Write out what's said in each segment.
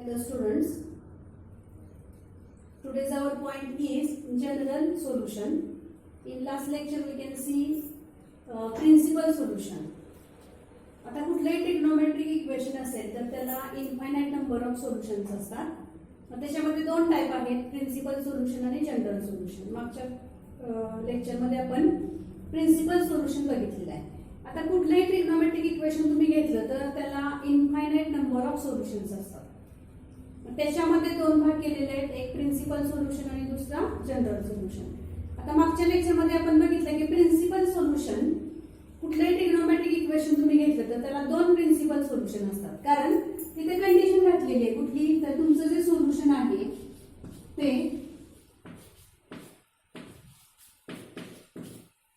Hello students, today's our point is general solution. In last lecture we can see principal solution. आता कुठलेही trigonometric equation असेल तर त्याला infinite number of solutions असतात. त्याच्यामध्ये दोन टाइप आहेत, प्रिन्सिपल सोल्युशन आणि जनरल सोल्युशन. मागच्या लेक्चरमध्ये आपण प्रिन्सिपल सोल्युशन बघितलेलं आहे. आता कुठलेही ट्रिग्नोमेट्रिक इक्वेशन तुम्ही घेतलं तर त्याला इनफायनाइट नंबर ऑफ सोल्युशन्स असतात. त्याच्यामध्ये दोन भाग केलेले आहेत, एक प्रिन्सिपल सोल्युशन आणि दुसरा जनरल सोल्युशन. आता मागच्या लेक्चरमध्ये आपण बघितलं की प्रिन्सिपल सोल्युशन कुठलेही ट्रिग्नोमेट्रिक इक्वेशन तुम्ही घेतलं तर त्याला दोन प्रिन्सिपल सोल्युशन असतात, कारण तिथे कंडिशन घातलेली आहे कुठली, तर तुमचं जे सोल्युशन आहे ते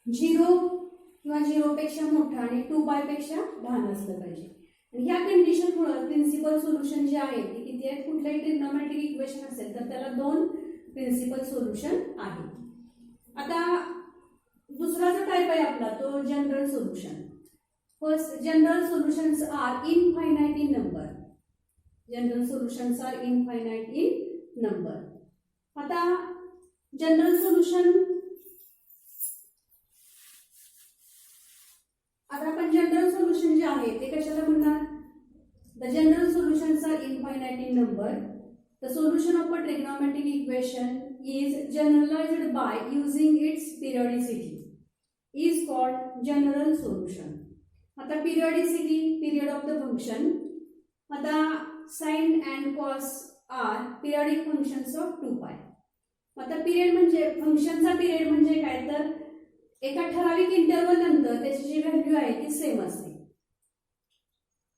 0 किंवा 0 पेक्षा मोठा आणि 2π पेक्षा लहान असलं पाहिजे. ह्या कंडिशनमुळे प्रिन्सिपल सोल्युशन जे आहे ते किती आहेत, कुठल्याही ट्रिग्नोमेट्रिक इक्वेशन असेल तर त्याला दोन प्रिन्सिपल सोल्युशन आहेत. आता दुसरा जो टाइप आहे आपला तो general solution. First, general solutions are infinite in number. General solutions are infinite in number. आता जनरल सोल्युशन, आता आपण जनरल सोल्युशन जे आहे ते कशाला म्हणणार, the general solutions are infinite in number. The solution of a trigonometric equation is generalized by using its periodicity is called general solution. आता periodicity, period of the function. आता sin and cos are periodic functions of 2π. आता period म्हणजे फंक्शनचा period म्हणजे काय, तर एका ठराविक इंटरवल नंतर त्याची जी व्हॅल्यू आहे ती सेम असते,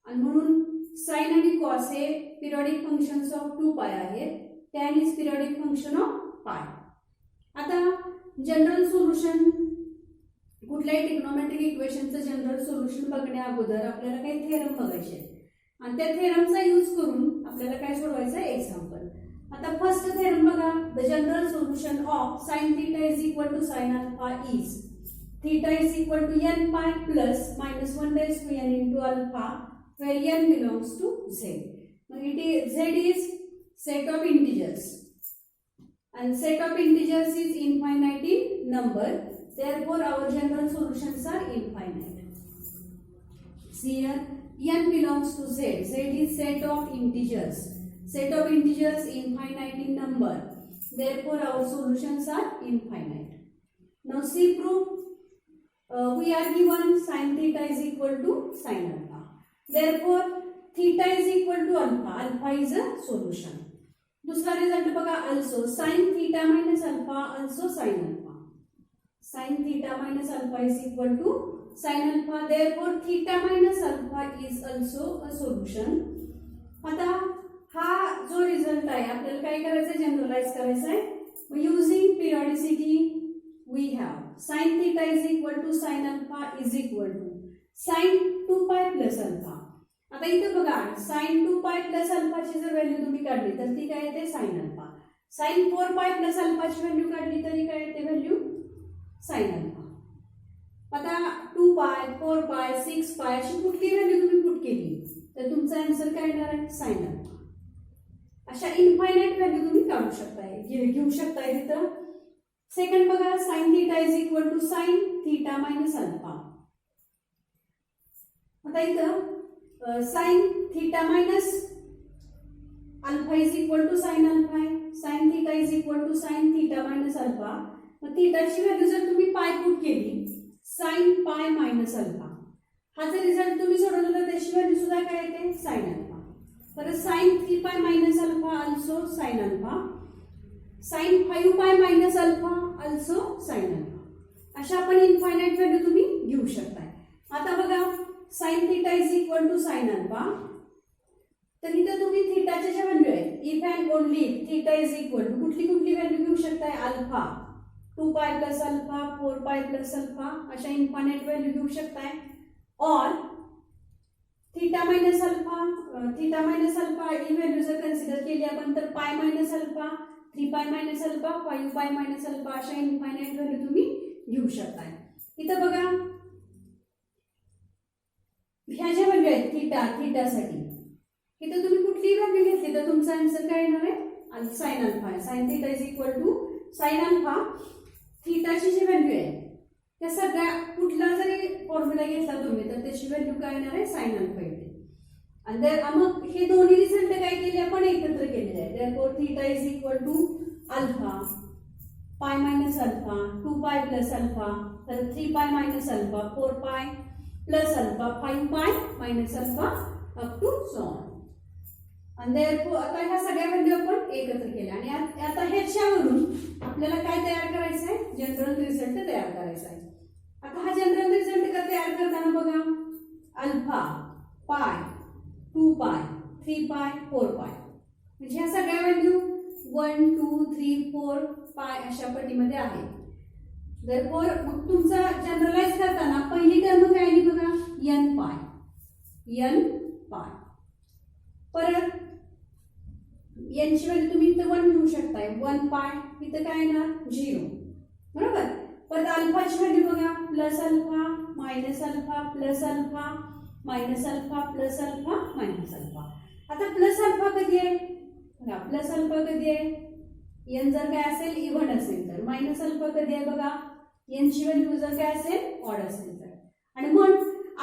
आणि म्हणून sin आणि cos हे पिरियडिक फंक्शन्स ऑफ 2π आहेत. tan is periodic function of π. आता जनरल सोल्युशन, कुठल्याही ट्रिग्नोमेट्रिक इक्वेशनचं जनरल सोल्युशन बघण्या अगोदर आपल्याला काही थेरम बघायचे आहेत, आणि त्या थेरमचा यूज करून आपल्याला काय सोडवायचं आहे, एक्झाम्पल. आता फर्स्ट थेरम बघा, the general solution of sin θ is equal to sin alpha is θ is equal to nπ plus -1/n into alpha where n belongs to z. Z is set of integers and set of integers is infinite in number, therefore our general solutions are infinite. See here, n belongs to z. Z is set of integers. Set of integers infinite in number, therefore our solutions are infinite. Now see proof. We are given sin θ is equal to sin alpha, therefore θ is equal to alpha. Alpha is a solution. दूसरा result बघा, also sin θ minus alpha also sin alpha. Sin θ minus alpha is equal to sin alpha, therefore θ minus alpha is also a solution. आता हा जो result आहे आपल्याला काय करायचं आहे, जनरलाइज करायचा आहे. Using periodicity we have sin θ is equal to sin alpha is equal to sin 2π plus alpha. आता इथे बघा, sin 2π प्लस अल्फाची जर व्हॅल्यू तुम्ही काढली तर ती काय येते, sin अल्फा. sin 4π प्लस अल्फाची व्हॅल्यू काढली तरी काय येते व्हॅल्यू, sin अल्फा. आता 2π, 4π, 6π अशी कुठली व्हॅल्यू तुम्ही पुट केली तर तुमचा आन्सर काय येणार आहे, sin अल्फा. अशा इनफायनाइट व्हॅल्यू तुम्ही काढू शकताय, घेऊ शकताय तिथं. सेकंड बघा, sin θ is equal to sin θ minus alpha. आता इथं sin θ minus alpha is equal to sin alpha आहे. sin θ is equal to sin θ minus alpha. मग थीटाची व्हॅल्यू जर तुम्ही पाय पुट केली, sin π minus alpha, हा जर रिझल्ट तुम्ही सोडवला तर त्याची व्हॅल्यू सुद्धा काय येते, sin alpha. परत sin 3π minus alpha also sin alpha. sin 5π minus alpha also sin alpha. अशा आपण इनफायनाइट व्हॅल्यू तुम्ही घेऊ शकताय. आता बघा, sin θ is equal to sin alpha. तर इथं तुम्ही थीटाच्या ज्या व्हॅल्यू आहेत, if and only θ is equal to कुठली व्हॅल्यू घेऊ शकताय, alpha, 2π plus alpha, 4π plus alpha अशा इनफायनाइट व्हॅल्यू घेऊ शकताय. और θ मायनस अल्फा ही व्हॅल्यू जर कन्सिडर केली आपण तर π minus alpha, 3π minus alpha, 5π minus alpha अशा इनफायनाइट व्हॅल्यू तुम्ही घेऊ शकताय. इथं बघा, ह्या ज्या व्हॅल्यू आहेत थीटासाठी, इथं तुम्ही कुठलीही व्हॅल्यू घेतली तर तुमचं आणि साइन अल्फा आहे. Sine theta is equal to sine alpha. थिटाची जी व्हॅल्यू आहे त्या सगळ्या कुठला जरी फॉर्म्युला घेतला तुम्ही तर त्याची व्हॅल्यू काय येणार आहे साइन अल्फा येते. आणि मग हे दोन्ही रिझल्ट काय केले आपण एकत्र केलेले आहे. Therefore theta is equal to alpha pi minus alpha 2 pi plus alpha तर 3 पाय मायनस अल्फा 4 पाय plus alpha 5 pi minus alpha up to so on. आणि देअरफॉर आता ह्या सगळ्या व्हॅल्यू आपण एकत्र केल्या आणि आता ह्याच्यावरून आपल्याला काय तयार करायचं आहे जनरल रिझल्ट तयार करायचा आहे. आता हा जनरल रिझल्ट तयार करताना बघा अल्फा पाय 2 पाय 3 पाय 4 पाय म्हणजे ह्या सगळ्या व्हॅल्यू 1 2 3 4 पाय अशा पटीमध्ये आहे. देअरफॉर मग तुमचा जनरलाइज करताना पहिली टर्म काय आली बघा n पाय. परत n ची व्हॅल्यू तुम्ही इथं 1 घेऊ शकताय 1 पाय इथं काय येणार 0 बरोबर. परत अल्फाची व्हॅल्यू बघा plus alpha minus alpha plus alpha minus alpha plus alpha minus alpha. आता प्लस अल्फा कधी आहे बघा प्लस अल्फा कधी आहे n जर काय असेल इव्हन असेल तर. मायनस अल्फा कधी आहे बघा n ची व्हॅल्यू जर काय असेल ऑड असेल तर. आणि मग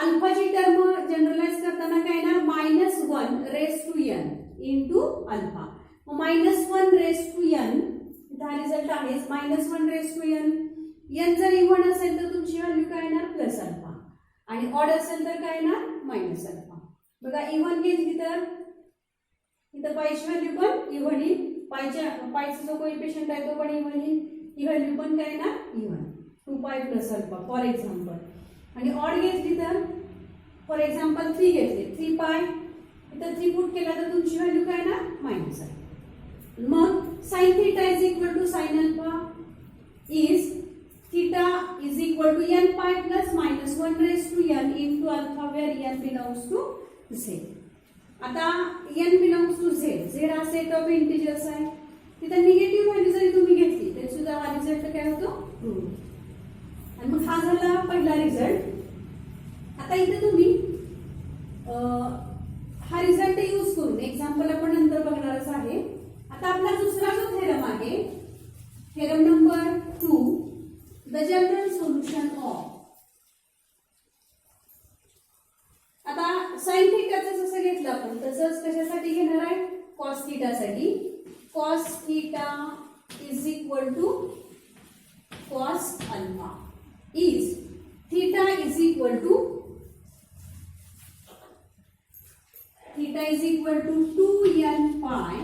अल्फाची टर्म जनरलाइज करताना काय येणार -1 raise to n into alpha. मग -1 रेस टू n हा रिझल्ट आहे -1 रेस टू n जर इव्हन असेल तर तुमची व्हॅल्यू काय येणार प्लस अल्फा आणि ऑड असेल तर काय येणार मायनस अल्फा. बघा इव्हन घेतली तर इथं पायची व्हॅल्यू पण इव्हन येईल. पायचा जो कोइफिशियंट आहे तो पण इव्हन येईल. ही व्हॅल्यू पण काय येणार even 2 pi plus alpha for example. आणि ऑड घेतली तर फॉर एक्झाम्पल 3 घेतली 3 पाय इथं 3 पुट केला तर तुमची व्हॅल्यू काय येणार मायनस आहे. मग sine theta is equal to sine alpha is theta is equal to n pi plus -1 raise to n into alpha where n belongs to z. आता n बिलॉंग्स टू z हा set of integers आहे. तिथं negative value जरी तुम्ही घेतली तरी सुद्धा हा रिझल्ट काय होतो ट्रू. आणि मग हा झाला पहिला रिझल्ट. आता इथे तुम्ही हा रिझल्ट यूज करून एक्झाम्पल आपण नंतर बघणारच आहे. आता आपला दुसरा जो थेरम आहे theorem number 2 the general solution of. आता साइन थिटाचं जसं घेतलं आपण तसंच कशासाठी घेणार आहे कॉस थिटासाठी. Cos theta is equal to cos alpha is theta is equal to 2n pi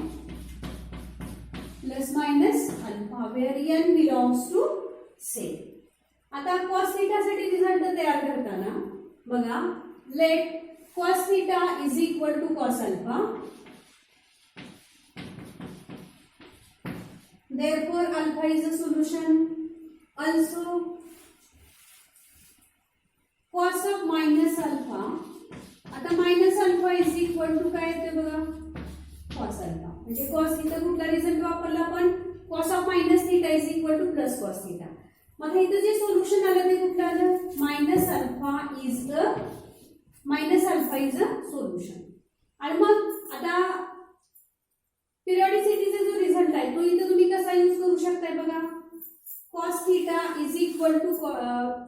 plus minus alpha where n belongs to z. आता कॉस थिटासाठी रिझल्ट तयार करताना बघा let cos theta is equal to cos alpha. Therefore alpha is a solution. Also cos of minus alpha. आता minus alpha is equal to काय येते बघा cos alpha. म्हणजे cos theta कुठला रिझल्ट वापरला आपण cos of minus theta is equal to plus cos theta. मग इथे जे सोल्युशन आलं ते कुठलं आलं minus alpha is a solution. आणि मग आता पिरियॉडिसिटीचा जो रिझल्ट आहे तो इथे तुम्ही कसा यूज करू शकताय बघा cos theta is equal to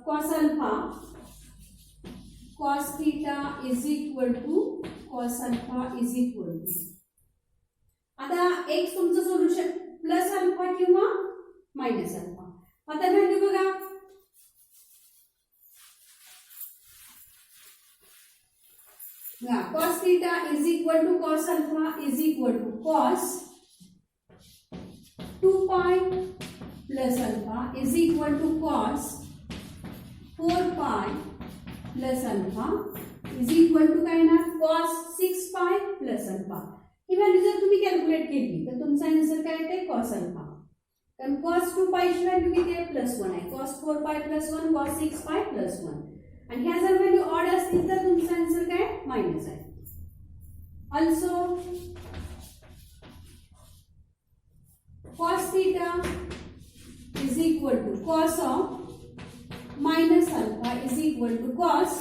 cos alpha. cos theta is equal to cos alpha is equal to. आता एक तुमचं सोल्युशन प्लस अल्फा किंवा मायनस अल्फा. आता व्हॅल्यू बघा cos theta is equal to cos alpha is equal to cos 2 pi plus alpha is equal to cos 4 pi plus alpha is equal to काय ना cos 6 pi plus alpha. ही value जर तुम्ही calculate केली तर तुमचा answer काय येते cos alpha. कारण cos 2 pi ची व्हॅल्यू किती आहे +1 आहे. cos 4 pi +1 cos 6 pi +1. आणि ह्या जर व्हॅल्यू ऑड असतील तर तुमचा आन्सर काय मायनस आहे. Also cos theta is equal to cos of minus alpha is equal to cos.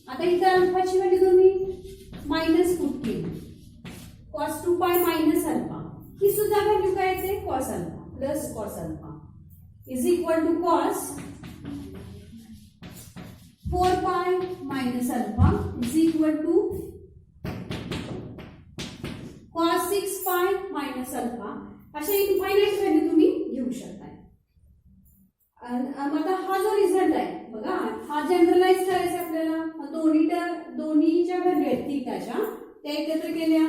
आता इथे अल्फाची व्हॅल्यू तुम्ही मायनस पुट केली cos 2 pi minus alpha. ही सुद्धा व्हॅल्यू काय येते cos alpha plus cos alpha is equal to cos 4 pi minus alpha is equal to cos 6 pi minus alpha. असे इनफायनाइट व्हॅल्यू तुम्ही घेऊ शकताय. आता हा जो रिझल्ट आहे बघा हा जनरलाइज करायचा आपल्याला. दोन्हीच्या व्हॅल्यू आहेत थीटाच्या त्या एकत्र केल्या.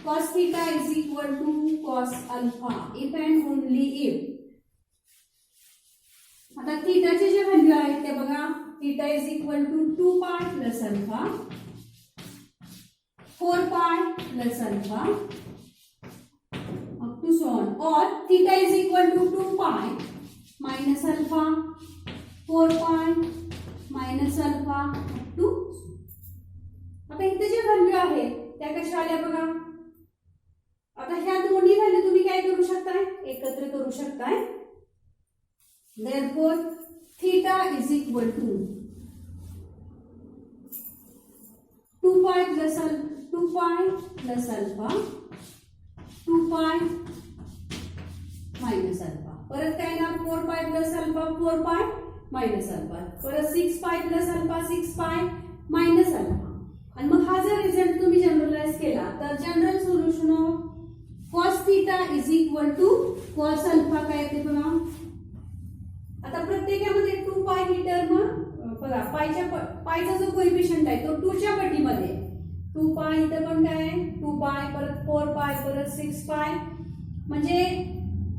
cos theta is equal to cos alpha if and only if. आता थीटाचे जे व्हॅल्यू आहेत ते बघा theta is equal to 2 pi plus alpha 4 pi plus alpha up to so on, or theta is equal to 2 pi minus alpha 4 pi minus alpha up to. आता इथे जे value आहे त्या कशा आल्या बघा. आता ह्या दोन्ही व्हॅल्यू तुम्ही काय करू शकताय एकत्र करू शकताय. therefore theta is equal to 2 pi plus alpha 2 pi minus alpha. परत काय ना 4 pi plus alpha 4 pi minus alpha. परत 6 pi plus alpha 6 pi minus alpha. आणि मग हा जर रिझल्ट तुम्ही जनरलाइज केला तर general solution of cos theta is equal to cos alpha काय येते बघा. आता प्रत्येकामध्ये 2 पाय ही टर्म बघा पायचा जो कोएफिशियंट आहे तो 2 च्या पटीमध्ये 2 पाय इथं पण काय आहे 2 पाय परत 4 पाय परत 6 पाय. म्हणजे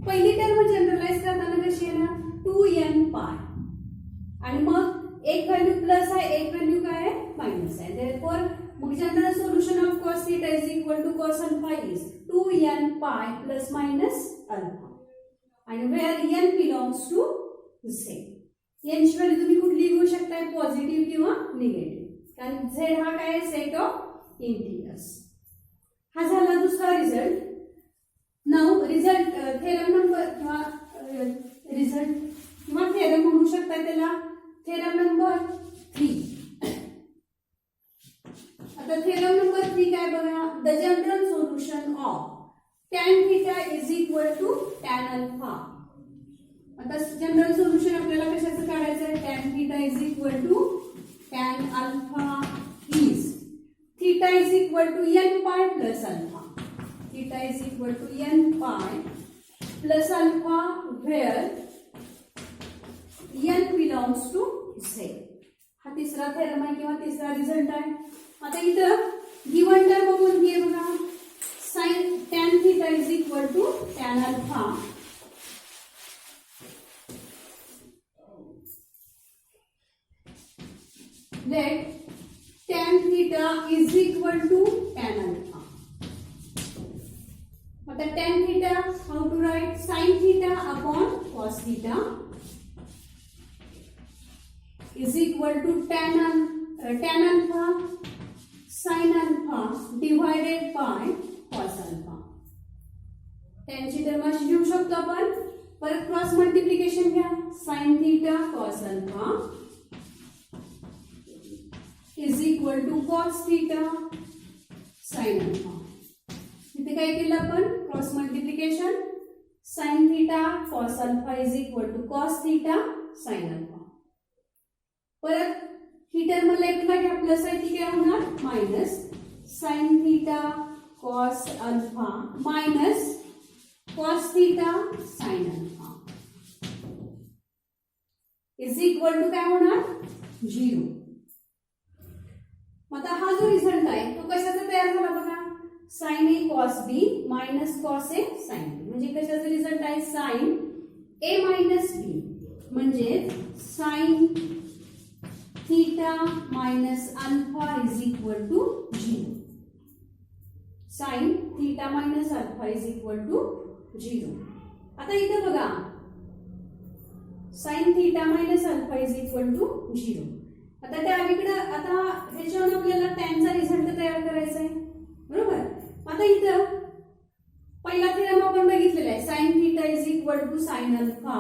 पहिली टर्म जनरलाइज करताना कशी आहे ना 2n पाय आणि मग एक व्हॅल्यू प्लस आहे एक व्हॅल्यू काय आहे मायनस आहे. therefore मग general solution of cos theta is equal to cos alpha is 2n pi plus minus alpha and where n belongs to z. n ची व्हॅल्यू तुम्ही कुठली घेऊ शकताय पॉझिटिव्ह किंवा निगेटिव्ह कारण z हा काय सेट ऑफ इंटिजर्स. हा झाला दुसरा result. Now result theorem number किंवा रिझल्ट किंवा थेरम म्हणू शकता त्याला. Theorem number 3. आता थेरम नंबर 3 काय बघा. The general solution of tan theta is equal to tan alpha. आता जनरल सोल्युशन आपल्याला कशाचं काढायचं आहे tan theta is equal to tan alpha is theta is equal to n pi plus alpha. Theta is equal to n pi plus alpha where n belongs to z. हा तिसरा theorem आहे किंवा तिसरा result आहे. आता इथं given term कोणती आहे बघा. sin tan theta is equal to tan alpha let tan theta is equal to tan alpha. आता tan theta how to write sin theta upon cos theta is equal to tan alpha sin alpha divided by cos alpha. tan ची term अशी घेऊ शकतो आपण. परत cross multiplication घ्या sin theta cos alpha is equal to cos theta sin alpha. इथे काय केलं आपण cross multiplication sin theta cos alpha is equal to cos theta sin alpha. परत ही टर्म लेफ्टला घ्या प्लस आहे ती काय होणार minus sin theta cos alpha minus cos theta sin alpha is equal to काय होणार 0. आता हा जो रिझल्ट आहे तो कशाचा तयार झाला बघा sin a cos b minus cos a sin b. म्हणजे कशाचा रिझल्ट आहे sin a minus b म्हणजे sin theta minus alpha is equal to 0. sin theta minus alpha is equal to 0. आता इथे बघा sin theta minus alpha is equal to 0. आता त्या अलीकडे आता ह्याच्यावर आपल्याला tan चा रिझल्ट तयार करायचा आहे बरोबर. आता इथे पहिला थेरम आपण बघितलेला आहे sin theta is equal to sin alpha.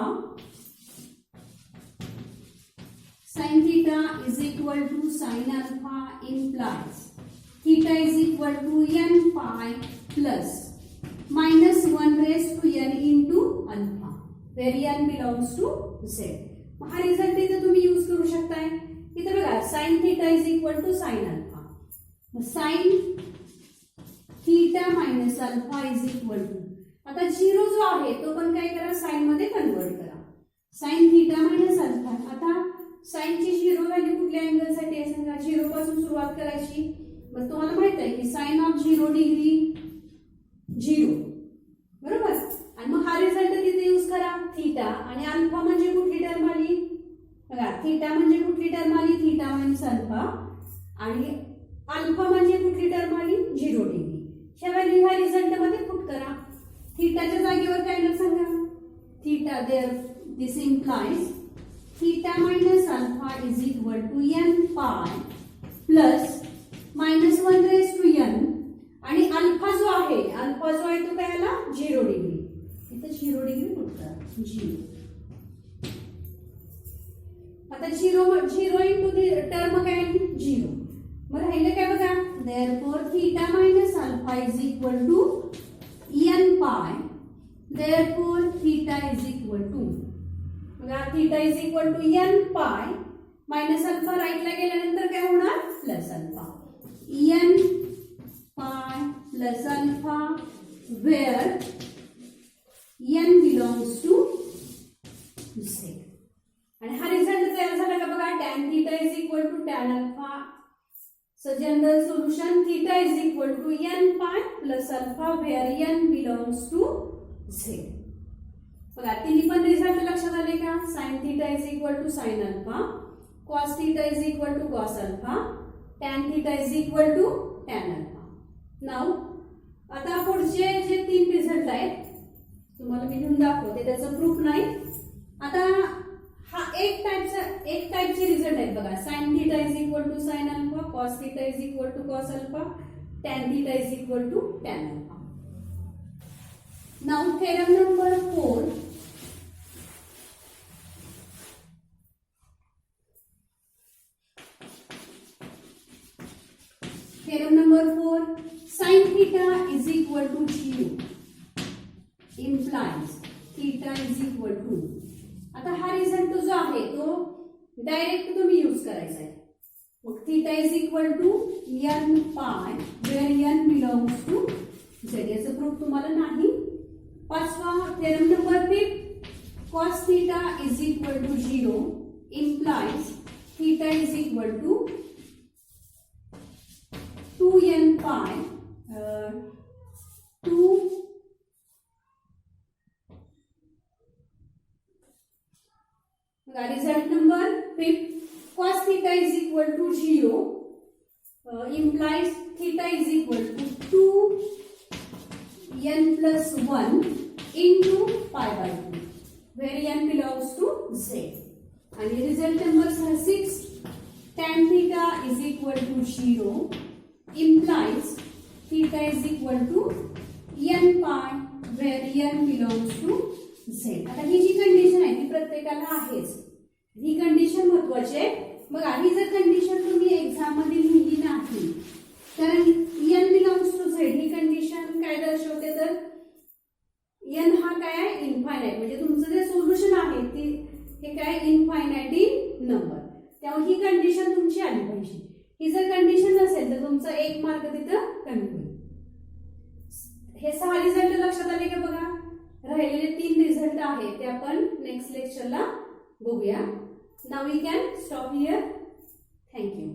sin theta is equal to sin alpha implies theta is equal to n pi plus minus 1 where n belongs to z. हा रिझल्ट इथे तुम्ही यूज करू शकताय. इथे बघा sin theta is equal to sin alpha. sin theta minus alpha is equal to, आता 0 जो आहे तो पण काय करा sin मध्ये कन्वर्ट करा. sin theta minus alpha, आता sin ची 0 व्हॅल्यू कुठल्या अँगल साठी आहे सांगा. 0 पासून सुरुवात करायची. मग तुम्हाला माहित आहे की sin of 0 डिग्री 0, बरोबर. आणि मग हा रिझल्ट तिथे यूज करा. थीटा आणि अल्फा म्हणजे कुठली टर्म आली बघा. थीटा म्हणजे कुठली टर्म आली, थीटा मायनस अल्फा. आणि अल्फा म्हणजे कुठली टर्म आली, 0 डिग्री. ह्या व्हॅल्यू ह्या रिझल्ट मध्ये पुट करा. थीटाच्या जागेवर काय येणार सांगा. Theta there this implies theta minus alpha is equal to n pi plus -1 raise to n. आणि अल्फा जो आहे तो काय आला 0 डिग्री. इथे 0 डिग्री पुट करा. 0 आता 0 इंटू टर्म काय आली 0. मग राहिले काय बघा. Therefore theta minus alpha is equal to n pi. Therefore theta is equal to बघा theta is equal to n pi minus alpha राईटला गेल्यानंतर काय होणार plus alpha. n pi plus alpha where n belongs to z. आणि हा result तयार झाला का बघा. tan theta is equal to tan alpha. So general solution theta is equal to n pi plus alpha where n belongs to z. बघा तिन्ही पण result लक्षात आले का. sin theta is equal to sin alpha, cos theta is equal to cos alpha, tan theta is equal to tan alpha. Now आता पुढचे जे 3 result आहेत तुम्हाला मी लिहून दाखवते, त्याचं प्रूफ नाही. आता हा एक टाइपचे रिझल्ट आहेत बघा. sin theta is equal to sin alpha, cos theta is equal to cos alpha, tan theta is equal to tan alpha. Now theorem number 4. Theorem number 4, sin theta is equal to 0 implies theta is equal to. आता हा result जो आहे तो direct तुम्ही use करायचा आहे. मग theta is equal to n pi where n belongs to z. याचं प्रूफ तुम्हाला नाही. पाचवा theorem number 5, cos theta is equal to 0 implies theta is equal to 2n pi 2 result number 5, cos theta is equal to 0 implies theta is equal to 2n plus 1 into pi by 2 where n belongs to z. And result number 6, tan theta is equal to 0 implies theta is equal to n pi where n belongs to z. आता ही जी condition आहे ती प्रत्येकाला आहेच. ही condition महत्त्वाची आहे. मग ही जर condition तुम्ही एक्झाम मध्ये लिहिली नाही तर n बिलॉंग्स टू z ही कंडिशन काय दर्शवते तर n हा काय आहे इनफायनाइट. म्हणजे तुमचं जे सोल्युशन आहे ती हे काय इनफायनाइटी नंबर. त्यामुळे ही कंडिशन तुमची आली पाहिजे. ही जर कंडिशन नसेल तर तुमचा 1 मार्क तिथं कमी होईल. हे 6 रिझल्ट लक्षात आले का बघा. राहिलेले 3 रिझल्ट आहेत ते आपण नेक्स्ट लेक्चरला बघूया. Now we can stop here. Thank you.